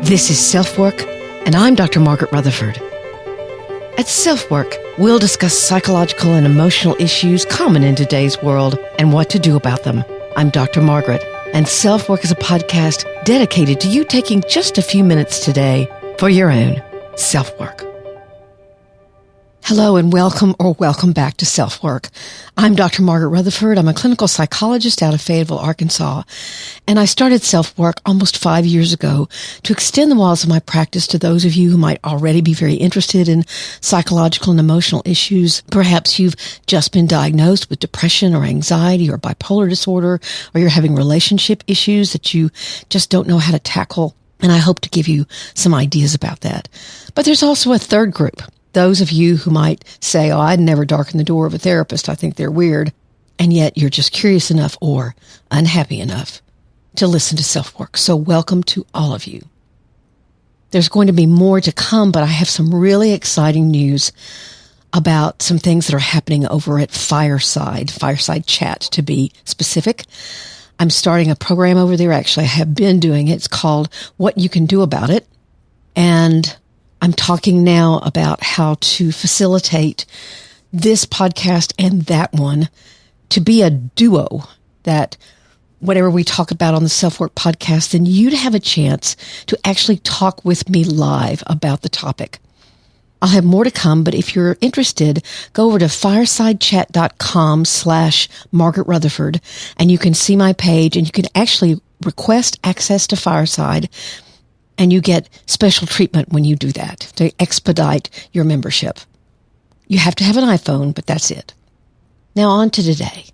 This is SelfWork, and I'm Dr. Margaret Rutherford. At SelfWork, we'll discuss psychological and emotional issues common in today's world and what to do about them. I'm Dr. Margaret, and SelfWork is a podcast dedicated to you taking just a few minutes today for your own self-work. Hello and welcome back to SelfWork. I'm Dr. Margaret Rutherford. I'm a clinical psychologist out of Fayetteville, Arkansas, and I started SelfWork almost 5 years ago to extend the walls of my practice to those of you who might already be very interested in psychological and emotional issues. Perhaps you've just been diagnosed with depression or anxiety or bipolar disorder, or you're having relationship issues that you just don't know how to tackle, and I hope to give you some ideas about that. But there's also a third group. Those of you who might say, oh, I'd never darken the door of a therapist. I think they're weird. And yet you're just curious enough or unhappy enough to listen to SelfWork. So welcome to all of you. There's going to be more to come, but I have some really exciting news about some things that are happening over at Fireside Chat to be specific. I'm starting a program over there. Actually, I have been doing it. It's called What You Can Do About It. And I'm talking now about how to facilitate this podcast and that one to be a duo, that whatever we talk about on the SelfWork podcast, then you'd have a chance to actually talk with me live about the topic. I'll have more to come, but if you're interested, go over to firesidechat.com/Margaret Rutherford, and you can see my page, and you can actually request access to Fireside. And you get special treatment when you do that to expedite your membership. You have to have an iPhone, but that's it. Now on to today.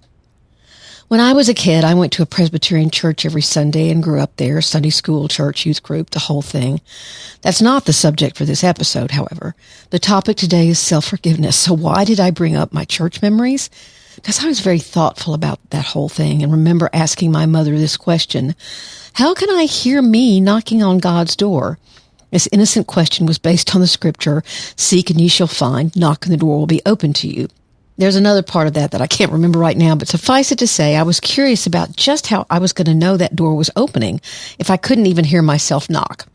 When I was a kid, I went to a Presbyterian church every Sunday and grew up there, Sunday school, church, youth group, the whole thing. That's not the subject for this episode, however. The topic today is self-forgiveness. So why did I bring up my church memories? Because I was very thoughtful about that whole thing and remember asking my mother this question: how can I hear me knocking on God's door? This innocent question was based on the scripture, seek and ye shall find, knock and the door will be open to you. There's another part of that I can't remember right now, but suffice it to say, I was curious about just how I was going to know that door was opening if I couldn't even hear myself knock.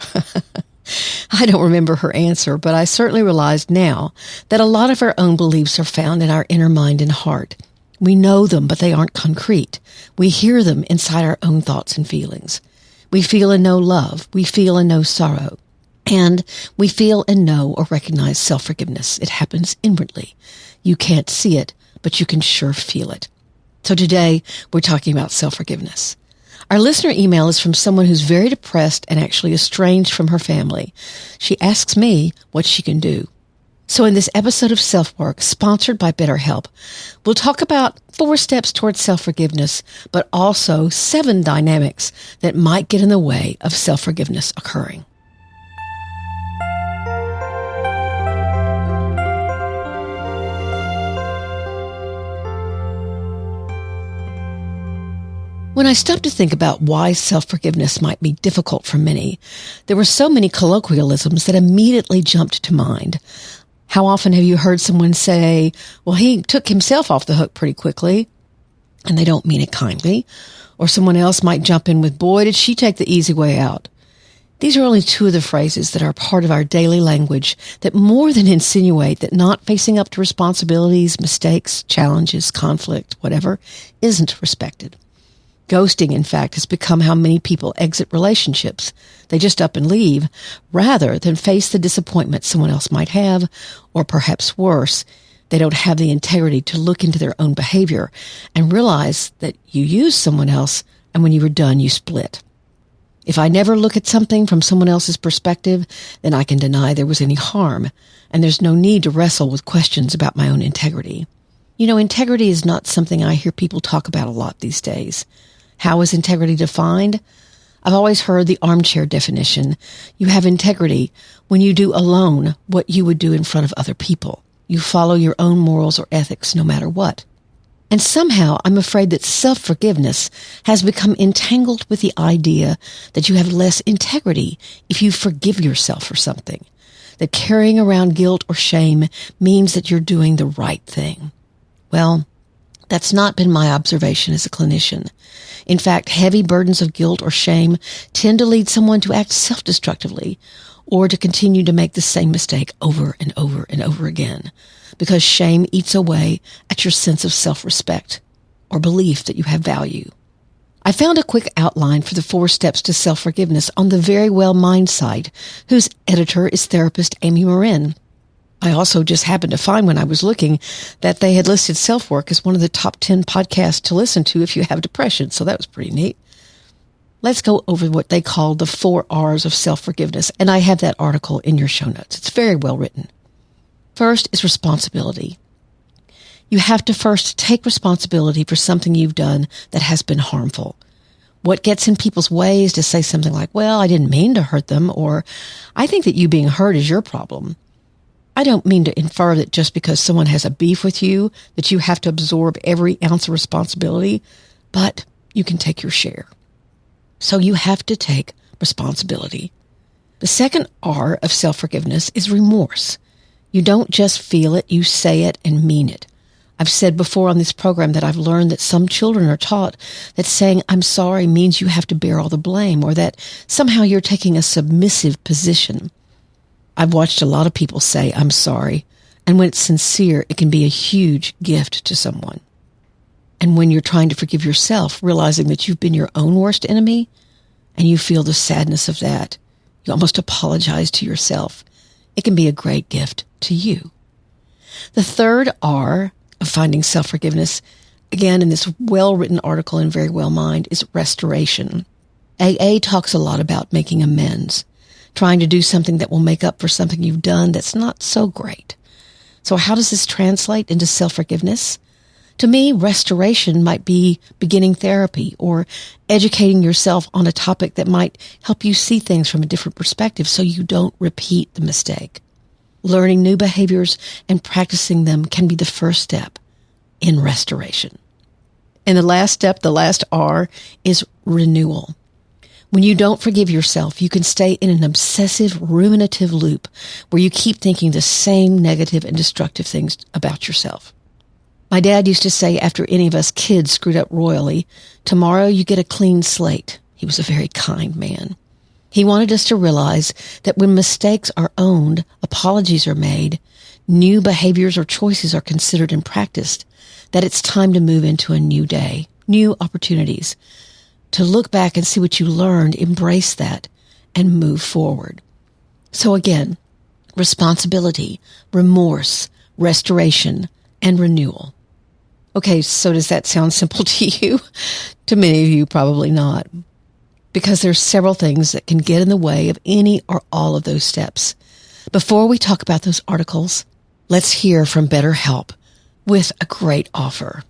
I don't remember her answer, but I certainly realized now that a lot of our own beliefs are found in our inner mind and heart. We know them, but they aren't concrete. We hear them inside our own thoughts and feelings. We feel and know love. We feel and know sorrow. And we feel and know or recognize self-forgiveness. It happens inwardly. You can't see it, but you can sure feel it. So today, we're talking about self-forgiveness. Our listener email is from someone who's very depressed and actually estranged from her family. She asks me what she can do. So in this episode of SelfWork, sponsored by BetterHelp, we'll talk about 4 steps towards self-forgiveness, but also 7 dynamics that might get in the way of self-forgiveness occurring. When I stopped to think about why self-forgiveness might be difficult for many, there were so many colloquialisms that immediately jumped to mind. How often have you heard someone say, well, he took himself off the hook pretty quickly, and they don't mean it kindly? Or someone else might jump in with, boy, did she take the easy way out. These are only 2 of the phrases that are part of our daily language that more than insinuate that not facing up to responsibilities, mistakes, challenges, conflict, whatever, isn't respected. Ghosting, in fact, has become how many people exit relationships. They just up and leave, rather than face the disappointment someone else might have, or perhaps worse, they don't have the integrity to look into their own behavior and realize that you used someone else, and when you were done, you split. If I never look at something from someone else's perspective, then I can deny there was any harm, and there's no need to wrestle with questions about my own integrity. You know, integrity is not something I hear people talk about a lot these days. How is integrity defined? I've always heard the armchair definition. You have integrity when you do alone what you would do in front of other people. You follow your own morals or ethics no matter what. And somehow I'm afraid that self-forgiveness has become entangled with the idea that you have less integrity if you forgive yourself for something. That carrying around guilt or shame means that you're doing the right thing. Well, That's not been my observation as a clinician. In fact, heavy burdens of guilt or shame tend to lead someone to act self-destructively or to continue to make the same mistake over and over and over again, because shame eats away at your sense of self-respect or belief that you have value. I found a quick outline for the 4 steps to self-forgiveness on the Very Well Mind site, whose editor is therapist Amy Morin. I also just happened to find when I was looking that they had listed SelfWork as one of the top 10 podcasts to listen to if you have depression, so that was pretty neat. Let's go over what they call the 4 R's of self-forgiveness, and I have that article in your show notes. It's very well written. First is responsibility. You have to first take responsibility for something you've done that has been harmful. What gets in people's way is to say something like, well, I didn't mean to hurt them, or I think that you being hurt is your problem. I don't mean to infer that just because someone has a beef with you, that you have to absorb every ounce of responsibility, but you can take your share. So you have to take responsibility. The second R of self-forgiveness is remorse. You don't just feel it, you say it and mean it. I've said before on this program that I've learned that some children are taught that saying I'm sorry means you have to bear all the blame, or that somehow you're taking a submissive position. I've watched a lot of people say I'm sorry, and when it's sincere, it can be a huge gift to someone. And when you're trying to forgive yourself, realizing that you've been your own worst enemy, and you feel the sadness of that, you almost apologize to yourself. It can be a great gift to you. The third R of finding self-forgiveness, again in this well-written article in Very Well Mind, is restoration. AA talks a lot about making amends, trying to do something that will make up for something you've done that's not so great. So how does this translate into self-forgiveness? To me, restoration might be beginning therapy or educating yourself on a topic that might help you see things from a different perspective so you don't repeat the mistake. Learning new behaviors and practicing them can be the first step in restoration. And the last step, the last R, is renewal. When you don't forgive yourself, you can stay in an obsessive, ruminative loop where you keep thinking the same negative and destructive things about yourself. My dad used to say after any of us kids screwed up royally, tomorrow you get a clean slate. He was a very kind man. He wanted us to realize that when mistakes are owned, apologies are made, new behaviors or choices are considered and practiced, that it's time to move into a new day, new opportunities, to look back and see what you learned, embrace that, and move forward. So again, responsibility, remorse, restoration, and renewal. Okay, so does that sound simple to you? To many of you, probably not. Because there's several things that can get in the way of any or all of those steps. Before we talk about those articles, let's hear from BetterHelp with a great offer.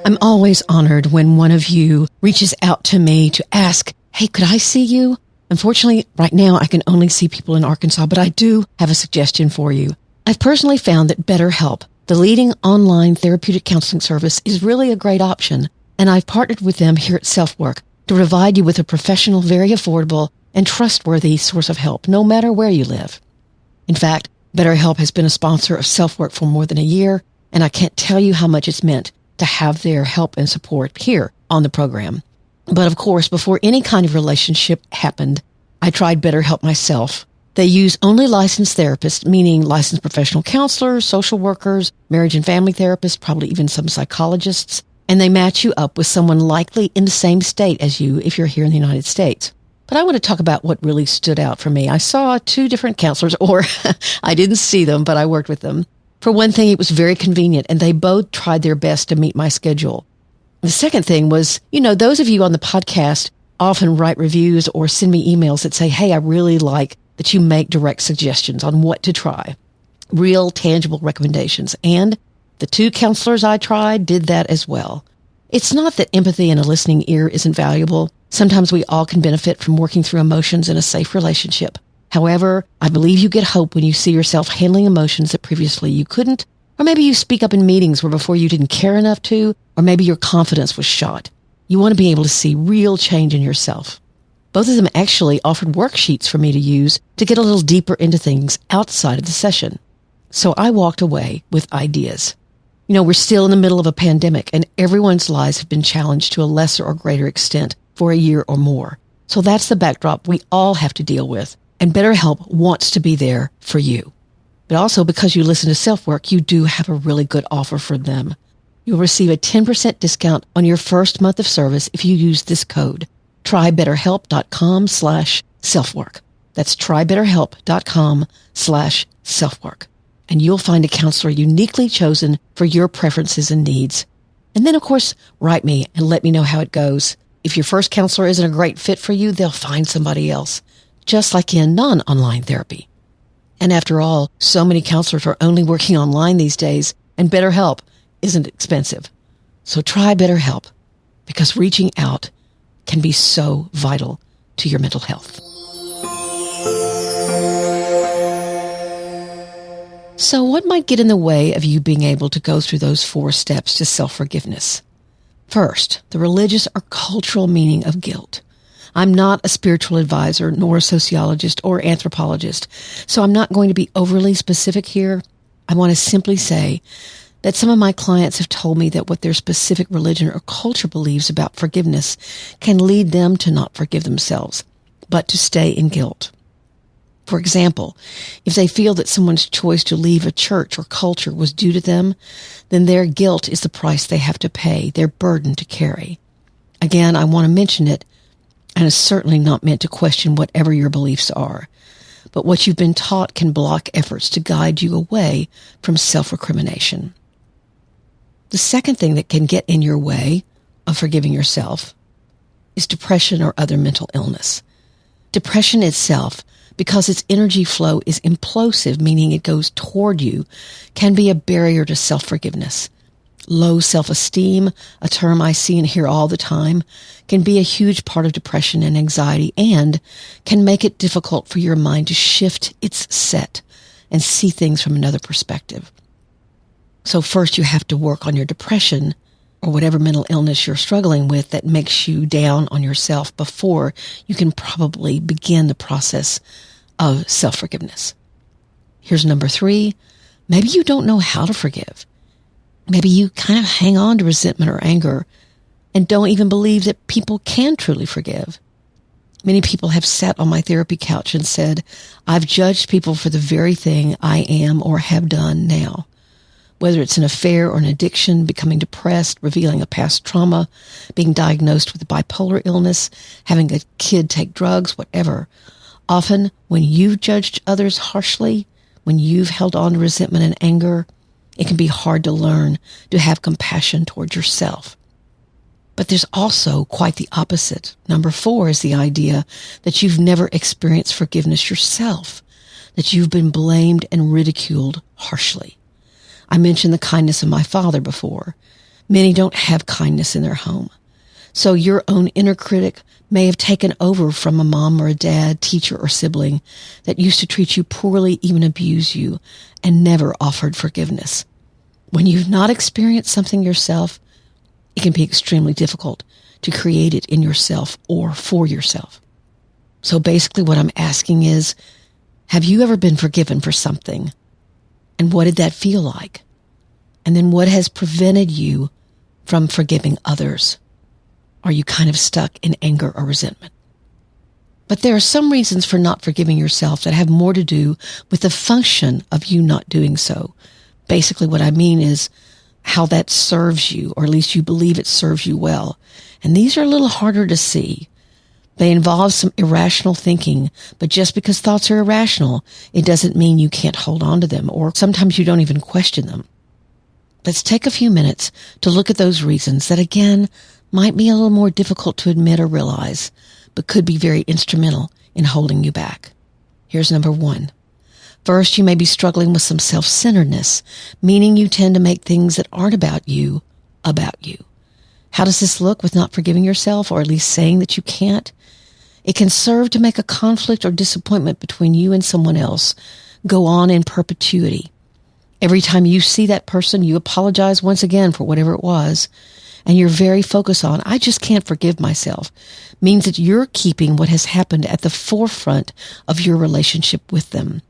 I'm always honored when one of you reaches out to me to ask, hey, could I see you? Unfortunately, right now I can only see people in Arkansas, but I do have a suggestion for you. I've personally found that BetterHelp, the leading online therapeutic counseling service, is really a great option, and I've partnered with them here at SelfWork to provide you with a professional, very affordable, and trustworthy source of help, no matter where you live. In fact, BetterHelp has been a sponsor of SelfWork for more than a year, and I can't tell you how much it's meant to have their help and support here on the program. But of course, before any kind of relationship happened, I tried BetterHelp myself. They use only licensed therapists, meaning licensed professional counselors, social workers, marriage and family therapists, probably even some psychologists, and they match you up with someone likely in the same state as you if you're here in the United States. But I want to talk about what really stood out for me. I saw 2 different counselors, or I didn't see them, but I worked with them. For one thing, it was very convenient, and they both tried their best to meet my schedule. The second thing was, those of you on the podcast often write reviews or send me emails that say, hey, I really like that you make direct suggestions on what to try, real tangible recommendations. And the 2 counselors I tried did that as well. It's not that empathy and a listening ear isn't valuable. Sometimes we all can benefit from working through emotions in a safe relationship. However, I believe you get hope when you see yourself handling emotions that previously you couldn't, or maybe you speak up in meetings where before you didn't care enough to, or maybe your confidence was shot. You want to be able to see real change in yourself. Both of them actually offered worksheets for me to use to get a little deeper into things outside of the session. So I walked away with ideas. We're still in the middle of a pandemic, and everyone's lives have been challenged to a lesser or greater extent for a year or more. So that's the backdrop we all have to deal with, and BetterHelp wants to be there for you. But also, because you listen to SelfWork, you do have a really good offer for them. You'll receive a 10% discount on your first month of service if you use this code. TryBetterHelp.com/SelfWork. That's TryBetterHelp.com/SelfWork. And you'll find a counselor uniquely chosen for your preferences and needs. And then, of course, write me and let me know how it goes. If your first counselor isn't a great fit for you, they'll find somebody else, just like in non-online therapy. And after all, so many counselors are only working online these days, and BetterHelp isn't expensive. So try BetterHelp, because reaching out can be so vital to your mental health. So what might get in the way of you being able to go through those 4 steps to self-forgiveness? First, the religious or cultural meaning of guilt. I'm not a spiritual advisor, nor a sociologist or anthropologist, so I'm not going to be overly specific here. I want to simply say that some of my clients have told me that what their specific religion or culture believes about forgiveness can lead them to not forgive themselves, but to stay in guilt. For example, if they feel that someone's choice to leave a church or culture was due to them, then their guilt is the price they have to pay, their burden to carry. Again, I want to mention it, and it's certainly not meant to question whatever your beliefs are. But what you've been taught can block efforts to guide you away from self-recrimination. The second thing that can get in your way of forgiving yourself is depression or other mental illness. Depression itself, because its energy flow is implosive, meaning it goes toward you, can be a barrier to self-forgiveness. Low self-esteem, a term I see and hear all the time, can be a huge part of depression and anxiety and can make it difficult for your mind to shift its set and see things from another perspective. So first you have to work on your depression or whatever mental illness you're struggling with that makes you down on yourself before you can probably begin the process of self-forgiveness. Here's number 3. Maybe you don't know how to forgive. Maybe you kind of hang on to resentment or anger and don't even believe that people can truly forgive. Many people have sat on my therapy couch and said, I've judged people for the very thing I am or have done now. Whether it's an affair or an addiction, becoming depressed, revealing a past trauma, being diagnosed with bipolar illness, having a kid take drugs, whatever. Often, when you've judged others harshly, when you've held on to resentment and anger, it can be hard to learn to have compassion towards yourself. But there's also quite the opposite. Number 4 is the idea that you've never experienced forgiveness yourself, that you've been blamed and ridiculed harshly. I mentioned the kindness of my father before. Many don't have kindness in their home. So your own inner critic may have taken over from a mom or a dad, teacher or sibling that used to treat you poorly, even abuse you, and never offered forgiveness. When you've not experienced something yourself, it can be extremely difficult to create it in yourself or for yourself. So basically what I'm asking is, have you ever been forgiven for something? And what did that feel like? And then what has prevented you from forgiving others? Are you kind of stuck in anger or resentment? But there are some reasons for not forgiving yourself that have more to do with the function of you not doing so. Basically what I mean is how that serves you, or at least you believe it serves you well. And these are a little harder to see. They involve some irrational thinking, but just because thoughts are irrational, it doesn't mean you can't hold on to them, or sometimes you don't even question them. Let's take a few minutes to look at those reasons that, again, might be a little more difficult to admit or realize, but could be very instrumental in holding you back. Here's number 1. First, you may be struggling with some self-centeredness, meaning you tend to make things that aren't about you. How does this look with not forgiving yourself, or at least saying that you can't? It can serve to make a conflict or disappointment between you and someone else go on in perpetuity. Every time you see that person, you apologize once again for whatever it was, and you're very focused on, I just can't forgive myself, means that you're keeping what has happened at the forefront of your relationship with them.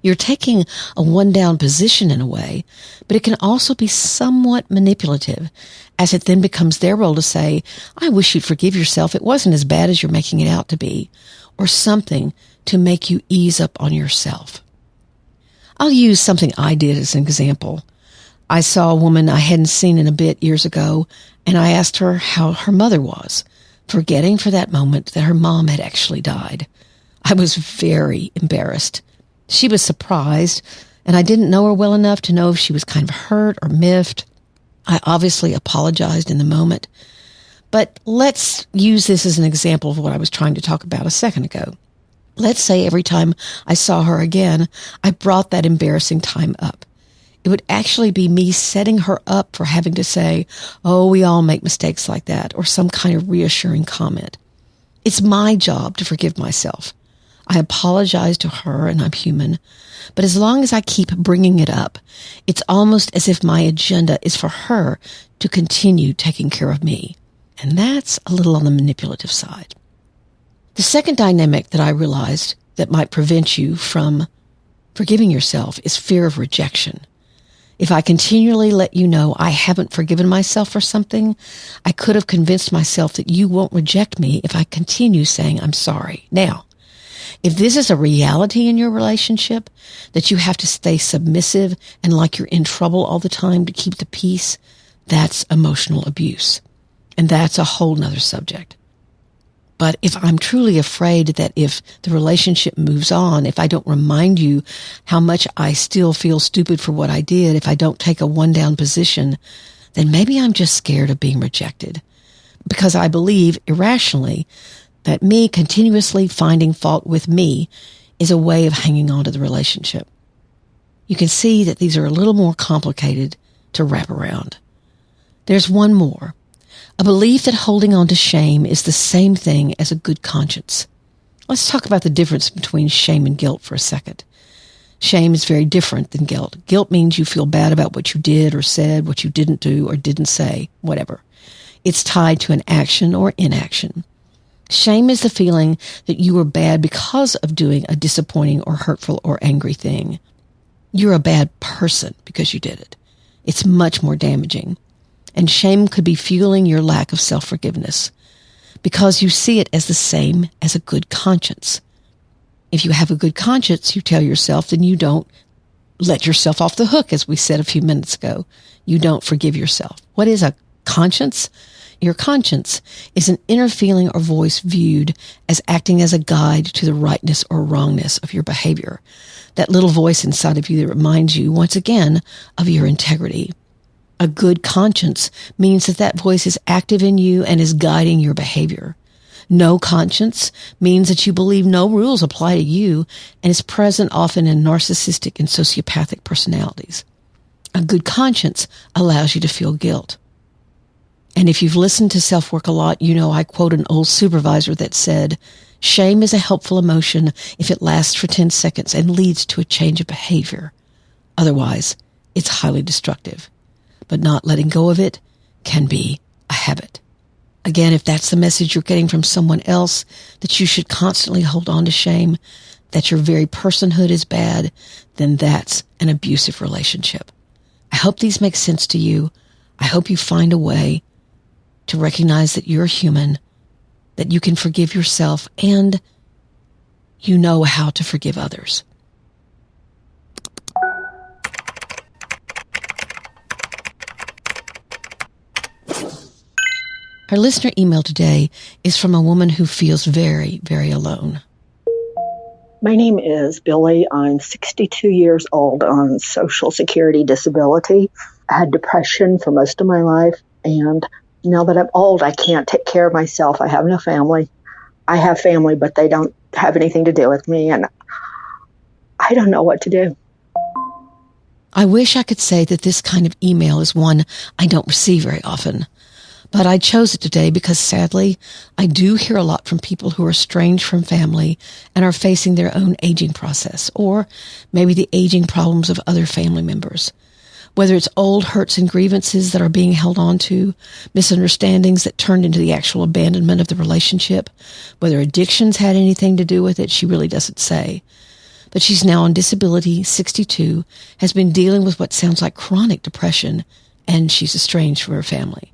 You're taking a one-down position in a way, but it can also be somewhat manipulative, as it then becomes their role to say, I wish you'd forgive yourself. It wasn't as bad as you're making it out to be, or something to make you ease up on yourself. I'll use something I did as an example. I saw a woman I hadn't seen in a bit years ago, and I asked her how her mother was, forgetting for that moment that her mom had actually died. I was very embarrassed. She was surprised, and I didn't know her well enough to know if she was kind of hurt or miffed. I obviously apologized in the moment, but let's use this as an example of what I was trying to talk about a second ago. Let's say every time I saw her again, I brought that embarrassing time up. It would actually be me setting her up for having to say, oh, we all make mistakes like that, or some kind of reassuring comment. It's my job to forgive myself. I apologize to her, and I'm human. But as long as I keep bringing it up, it's almost as if my agenda is for her to continue taking care of me. And that's a little on the manipulative side. The second dynamic that I realized that might prevent you from forgiving yourself is fear of rejection. If I continually let you know I haven't forgiven myself for something, I could have convinced myself that you won't reject me if I continue saying I'm sorry. Now, if this is a reality in your relationship, that you have to stay submissive and like you're in trouble all the time to keep the peace, that's emotional abuse. And that's a whole nother subject. But if I'm truly afraid that if the relationship moves on, if I don't remind you how much I still feel stupid for what I did, if I don't take a one-down position, then maybe I'm just scared of being rejected. Because I believe irrationally that me continuously finding fault with me is a way of hanging on to the relationship. You can see that these are a little more complicated to wrap around. There's one more. A belief that holding on to shame is the same thing as a good conscience. Let's talk about the difference between shame and guilt for a second. Shame is very different than guilt. Guilt means you feel bad about what you did or said, what you didn't do or didn't say, whatever. It's tied to an action or inaction. Shame is the feeling that you were bad because of doing a disappointing or hurtful or angry thing. You're a bad person because you did it. It's much more damaging. And shame could be fueling your lack of self-forgiveness because you see it as the same as a good conscience. If you have a good conscience, you tell yourself, then you don't let yourself off the hook, as we said a few minutes ago. You don't forgive yourself. What is a conscience? Your conscience is an inner feeling or voice viewed as acting as a guide to the rightness or wrongness of your behavior. That little voice inside of you that reminds you, once again, of your integrity. A good conscience means that that voice is active in you and is guiding your behavior. No conscience means that you believe no rules apply to you and is present often in narcissistic and sociopathic personalities. A good conscience allows you to feel guilt. And if you've listened to SelfWork a lot, you know I quote an old supervisor that said, shame is a helpful emotion if it lasts for 10 seconds and leads to a change of behavior. Otherwise, it's highly destructive. But not letting go of it can be a habit. Again, if that's the message you're getting from someone else, that you should constantly hold on to shame, that your very personhood is bad, then that's an abusive relationship. I hope these make sense to you. I hope you find a way to recognize that you're human, that you can forgive yourself, and you know how to forgive others. Our listener email today is from a woman who feels very, very alone. My name is Billy. I'm 62 years old on Social Security disability. I had depression for most of my life, and now that I'm old, I can't take care of myself. I have no family. I have family, but they don't have anything to do with me, and I don't know what to do. I wish I could say that this kind of email is one I don't receive very often. But I chose it today because, sadly, I do hear a lot from people who are estranged from family and are facing their own aging process, or maybe the aging problems of other family members. Whether it's old hurts and grievances that are being held on to, misunderstandings that turned into the actual abandonment of the relationship, whether addictions had anything to do with it, she really doesn't say. but she's now on disability, 62, has been dealing with what sounds like chronic depression, and she's estranged from her family.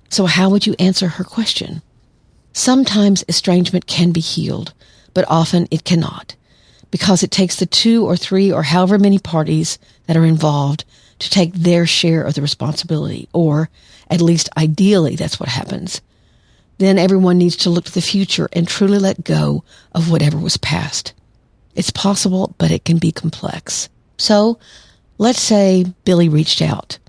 So how would you answer her question? Sometimes estrangement can be healed, but often it cannot, because it takes the 2 or 3 or however many parties that are involved to take their share of the responsibility, or at least ideally that's what happens. Then everyone needs to look to the future and truly let go of whatever was past. It's possible, but it can be complex. So let's say Billy reached out.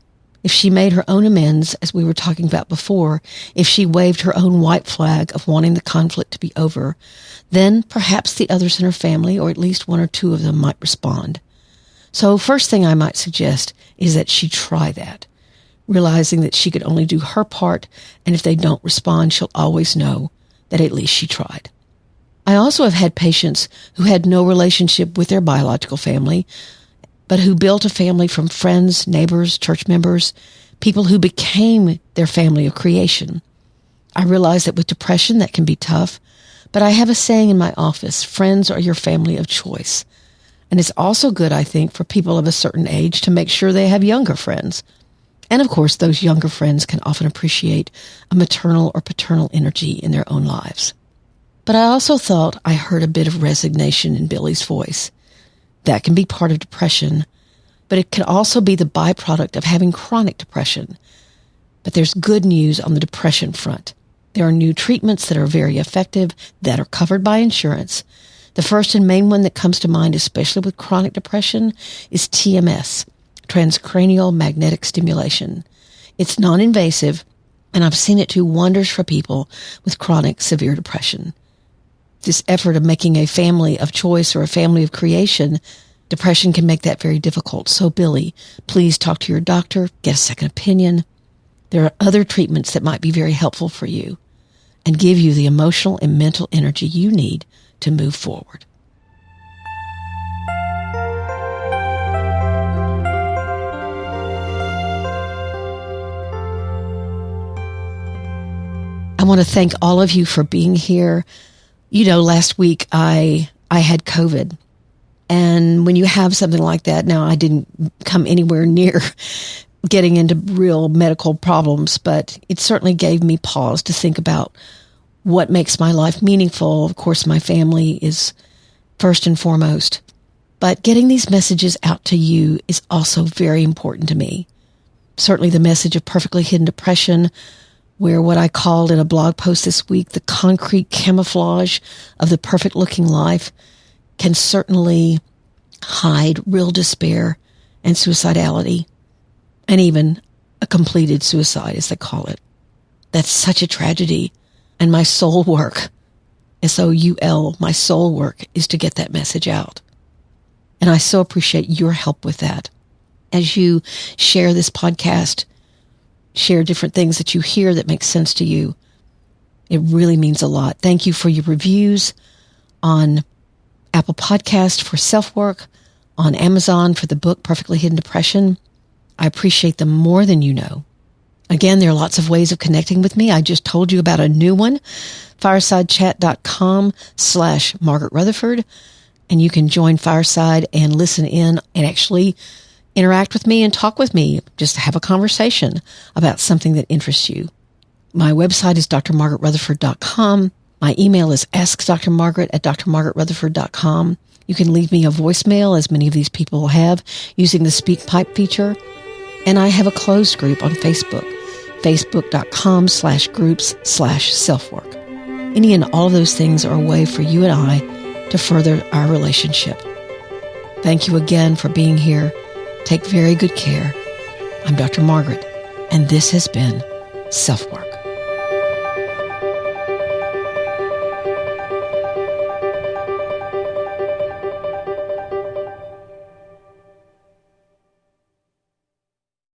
If she made her own amends, as we were talking about before, if she waved her own white flag of wanting the conflict to be over, then perhaps the others in her family, or at least 1 or 2 of them, might respond. So first thing I might suggest is that she try that, realizing that she could only do her part, and if they don't respond, she'll always know that at least she tried. I also have had patients who had no relationship with their biological family, but who built a family from friends, neighbors, church members, people who became their family of creation. I realize that with depression that can be tough, but I have a saying in my office, friends are your family of choice. And it's also good, I think, for people of a certain age to make sure they have younger friends. And of course, those younger friends can often appreciate a maternal or paternal energy in their own lives. But I also thought I heard a bit of resignation in Billy's voice. That can be part of depression, but it can also be the byproduct of having chronic depression. But there's good news on the depression front. There are new treatments that are very effective that are covered by insurance. The first and main one that comes to mind, especially with chronic depression, is TMS, transcranial magnetic stimulation. It's non-invasive, and I've seen it do wonders for people with chronic severe depression. This effort of making a family of choice or a family of creation, depression can make that very difficult. So Billy, please talk to your doctor, get a second opinion. There are other treatments that might be very helpful for you and give you the emotional and mental energy you need to move forward. I want to thank all of you for being here. You know, last week I had COVID. And when you have something like that, now I didn't come anywhere near getting into real medical problems, but it certainly gave me pause to think about what makes my life meaningful. Of course, my family is first and foremost, but getting these messages out to you is also very important to me. Certainly the message of perfectly hidden depression, where what I called in a blog post this week, the concrete camouflage of the perfect looking life, can certainly hide real despair and suicidality, and even a completed suicide, as they call it. That's such a tragedy. And my soul work, SOUL, my soul work is to get that message out. And I so appreciate your help with that. As you share this podcast, share different things that you hear that make sense to you, it really means a lot. Thank you for your reviews on Apple Podcast for SelfWork, on Amazon for the book Perfectly Hidden Depression. I appreciate them more than you know. Again, there are lots of ways of connecting with me. I just told you about a new one, firesidechat.com/Margaret Rutherford. And you can join Fireside and listen in and actually interact with me and talk with me. Just have a conversation about something that interests you. My website is drmargaretrutherford.com. My email is askdrmargaret@drmargaretrutherford.com. You can leave me a voicemail, as many of these people have, using the SpeakPipe feature. And I have a closed group on Facebook, facebook.com/groups/selfwork. Any and all of those things are a way for you and I to further our relationship. Thank you again for being here. Take very good care. I'm Dr. Margaret, and this has been SelfWork.